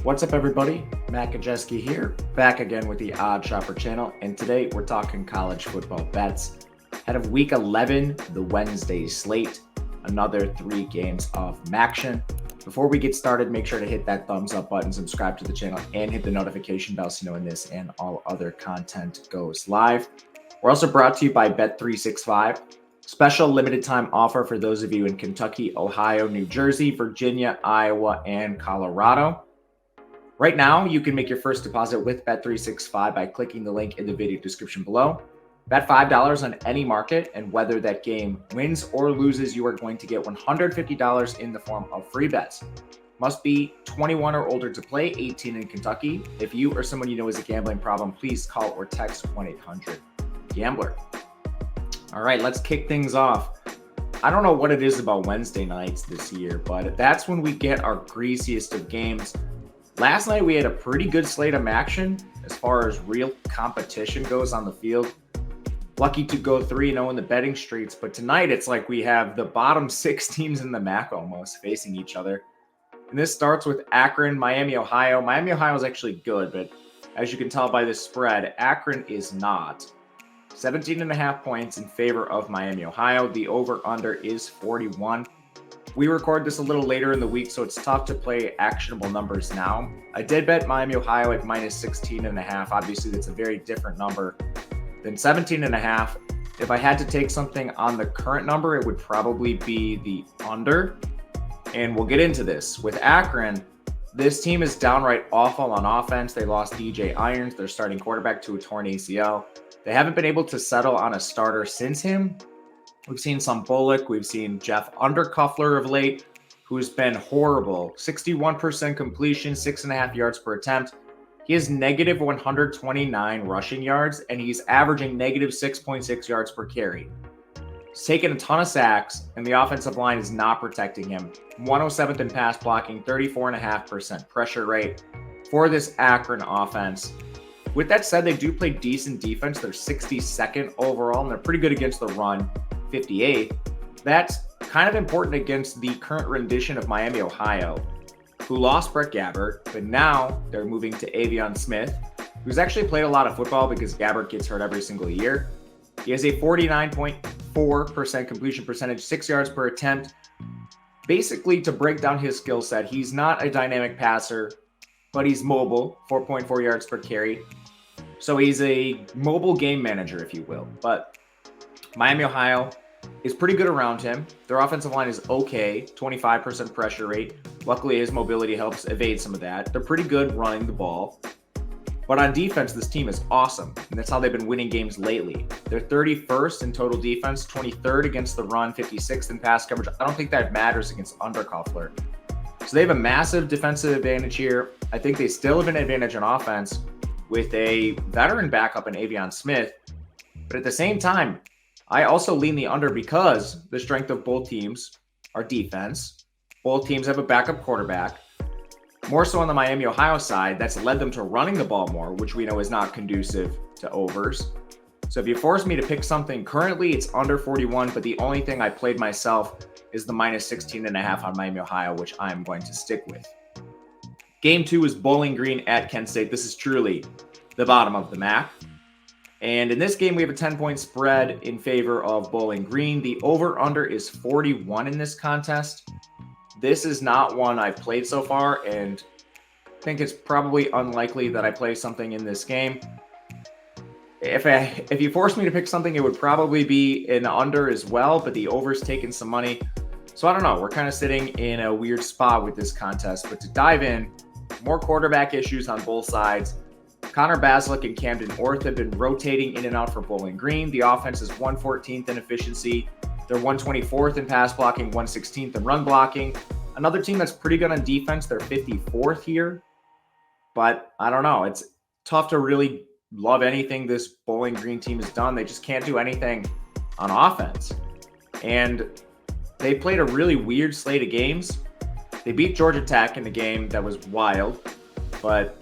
What's up, everybody? Matt Gajewski here, back again with the Odd Shopper channel, and today we're talking college football bets. Ahead of Week 11, the Wednesday slate, another 3 games of action. Before we get started, make sure to hit that thumbs up button, subscribe to the channel, and hit the notification bell so you know when this and all other content goes live. We're also brought to you by Bet365. Special limited time offer for those of you in Kentucky, Ohio, New Jersey, Virginia, Iowa, and Colorado. Right now, you can make your first deposit with Bet365 by clicking the link in the video description below. Bet $5 on any market, and whether that game wins or loses, you are going to get $150 in the form of free bets. Must be 21 or older to play, 18 in Kentucky. If you or someone you know has a gambling problem, please call or text 1-800-GAMBLER. All right, let's kick things off. I don't know what it is about Wednesday nights this year, but that's when we get our greasiest of games. Last night, we had a pretty good slate of action as far as real competition goes on the field. Lucky to go 3-0 in the betting streets, but tonight it's like we have the bottom 6 teams in the MAC almost facing each other. And this starts with Akron, Miami, Ohio. Miami, Ohio is actually good, but as you can tell by this spread, Akron is not. 17.5 points in favor of Miami, Ohio. The over-under is 41. We record this a little later in the week, so it's tough to play actionable numbers now. I did bet Miami, Ohio at minus 16.5. Obviously, that's a very different number than 17.5. If I had to take something on the current number, it would probably be the under. And we'll get into this. With Akron, this team is downright awful on offense. They lost DJ Irons, their starting quarterback, to a torn ACL. They haven't been able to settle on a starter since him. We've seen some Bullock. We've seen Jeff Undercuffler of late, who's been horrible. 61% completion, 6.5 yards per attempt. He has negative 129 rushing yards, and he's averaging negative 6.6 yards per carry. He's taken a ton of sacks, and the offensive line is not protecting him. 107th in pass blocking, 34.5% pressure rate for this Akron offense. With that said, they do play decent defense. They're 62nd overall, and they're pretty good against the run, 58th. That's kind of important against the current rendition of Miami, Ohio, who lost Brett Gabbert, but now they're moving to Avion Smith, who's actually played a lot of football because Gabbert gets hurt every single year. He has a 49.4% completion percentage, 6 yards per attempt. Basically, to break down his skill set, he's not a dynamic passer, but he's mobile, 4.4 yards per carry. So he's a mobile game manager, if you will. But Miami, Ohio is pretty good around him. Their offensive line is okay, 25% pressure rate. Luckily, his mobility helps evade some of that. They're pretty good running the ball. But on defense, this team is awesome, and that's how they've been winning games lately. They're 31st in total defense, 23rd against the run, 56th in pass coverage. I don't think that matters against Undercuffler. So they have a massive defensive advantage here. I think they still have an advantage on offense with a veteran backup in Avion Smith. But at the same time, I also lean the under because the strength of both teams are defense. Both teams have a backup quarterback. More so on the Miami, Ohio side, that's led them to running the ball more, which we know is not conducive to overs. So if you force me to pick something, currently it's under 41, but the only thing I played myself is the minus 16.5 on Miami, Ohio, which I'm going to stick with. Game 2 is Bowling Green at Kent State. This is truly the bottom of the MAC. And in this game, we have a 10-point spread in favor of Bowling Green. The over-under is 41 in this contest. This is not one I've played so far, and I think it's probably unlikely that I play something in this game. If you force me to pick something, it would probably be an under as well, but the over's taken some money. So I don't know. We're kind of sitting in a weird spot with this contest. But to dive in, more quarterback issues on both sides. Connor Basilick and Camden Orth have been rotating in and out for Bowling Green. The offense is 114th in efficiency. They're 124th in pass blocking, 116th in run blocking. Another team that's pretty good on defense, they're 54th here. But I don't know. It's tough to really love anything this Bowling Green team has done. They just can't do anything on offense. And they played a really weird slate of games. They beat Georgia Tech in a game that was wild. But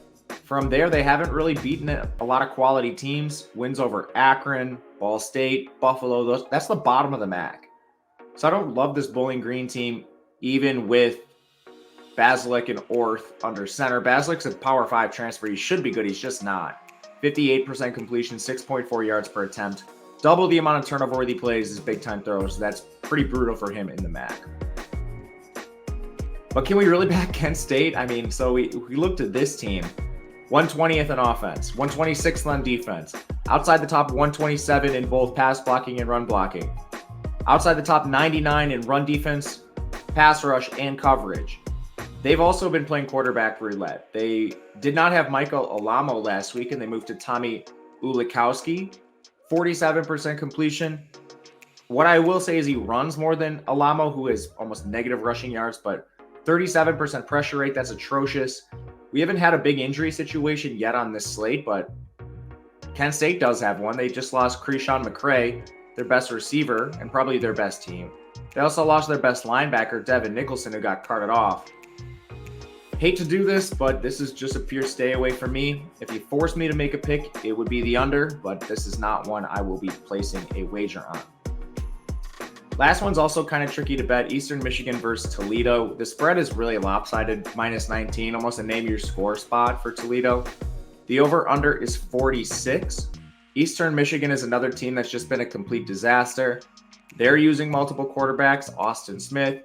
from there, they haven't really beaten a lot of quality teams. Wins over Akron, Ball State, Buffalo. That's the bottom of the MAC. So I don't love this Bowling Green team, even with Basilic and Orth under center. Basilic's a Power 5 transfer. He should be good. He's just not. 58% completion, 6.4 yards per attempt. Double the amount of turnover-worthy plays as big-time throws. That's pretty brutal for him in the MAC. But can we really back Kent State? I mean, so we looked at this team. 120th in offense, 126th on defense. Outside the top 127 in both pass blocking and run blocking. Outside the top 99 in run defense, pass rush, and coverage. They've also been playing quarterback roulette. They did not have Michael Alamo last week, and they moved to Tommy Ulikowski. 47% completion. What I will say is he runs more than Alamo, who has almost negative rushing yards, but 37% pressure rate, that's atrocious. We haven't had a big injury situation yet on this slate, but Kent State does have one. They just lost Krishawn McCray, their best receiver, and probably their best team. They also lost their best linebacker, Devin Nicholson, who got carted off. Hate to do this, but this is just a pure stay away for me. If you force me to make a pick, it would be the under, but this is not one I will be placing a wager on. Last one's also kind of tricky to bet. Eastern Michigan versus Toledo. The spread is really lopsided, minus 19, almost a name your score spot for Toledo. The over-under is 46. Eastern Michigan is another team that's just been a complete disaster. They're using multiple quarterbacks, Austin Smith,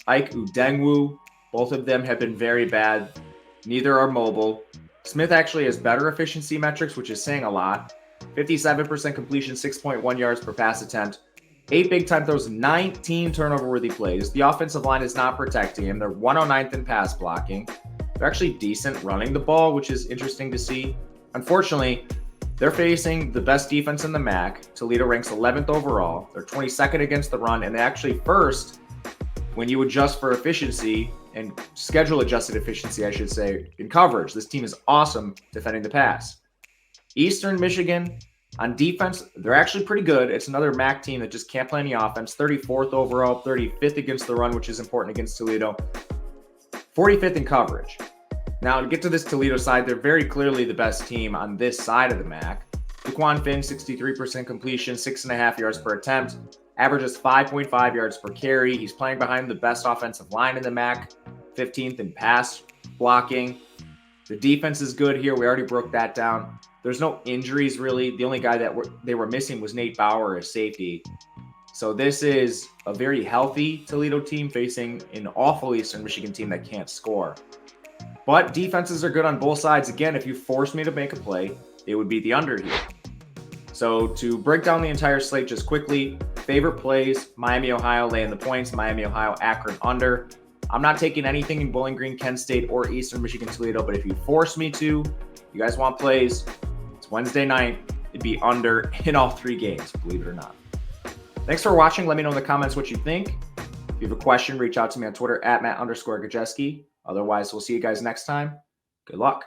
Ike Udengwu. Both of them have been very bad. Neither are mobile. Smith actually has better efficiency metrics, which is saying a lot. 57% completion, 6.1 yards per pass attempt. 8 big-time throws, 19 turnover-worthy plays. The offensive line is not protecting him. They're 109th in pass blocking. They're actually decent running the ball, which is interesting to see. Unfortunately, they're facing the best defense in the MAC. Toledo ranks 11th overall. They're 22nd against the run, and they actually first, when you adjust for efficiency, and schedule-adjusted efficiency, I should say, in coverage. This team is awesome defending the pass. Eastern Michigan, on defense, they're actually pretty good. It's another MAC team that just can't play any offense. 34th overall, 35th against the run, which is important against Toledo. 45th in coverage. Now, to get to this Toledo side, they're very clearly the best team on this side of the MAC. Daquan Finn, 63% completion, 6.5 yards per attempt. Averages 5.5 yards per carry. He's playing behind the best offensive line in the MAC, 15th in pass blocking. The defense is good here. We already broke that down. There's no injuries, really. The only guy that they were missing was Nate Bauer as safety. So this is a very healthy Toledo team facing an awful Eastern Michigan team that can't score. But defenses are good on both sides. Again, if you force me to make a play, it would be the under here. So to break down the entire slate just quickly, favorite plays, Miami, Ohio, laying the points, Miami, Ohio, Akron under. I'm not taking anything in Bowling Green, Kent State, or Eastern Michigan, Toledo, but if you force me to, you guys want plays, it's Wednesday night, it'd be under in all 3 games, believe it or not. Thanks for watching. Let me know in the comments what you think. If you have a question, reach out to me on Twitter at Matt_Gajewski. Otherwise, we'll see you guys next time. Good luck.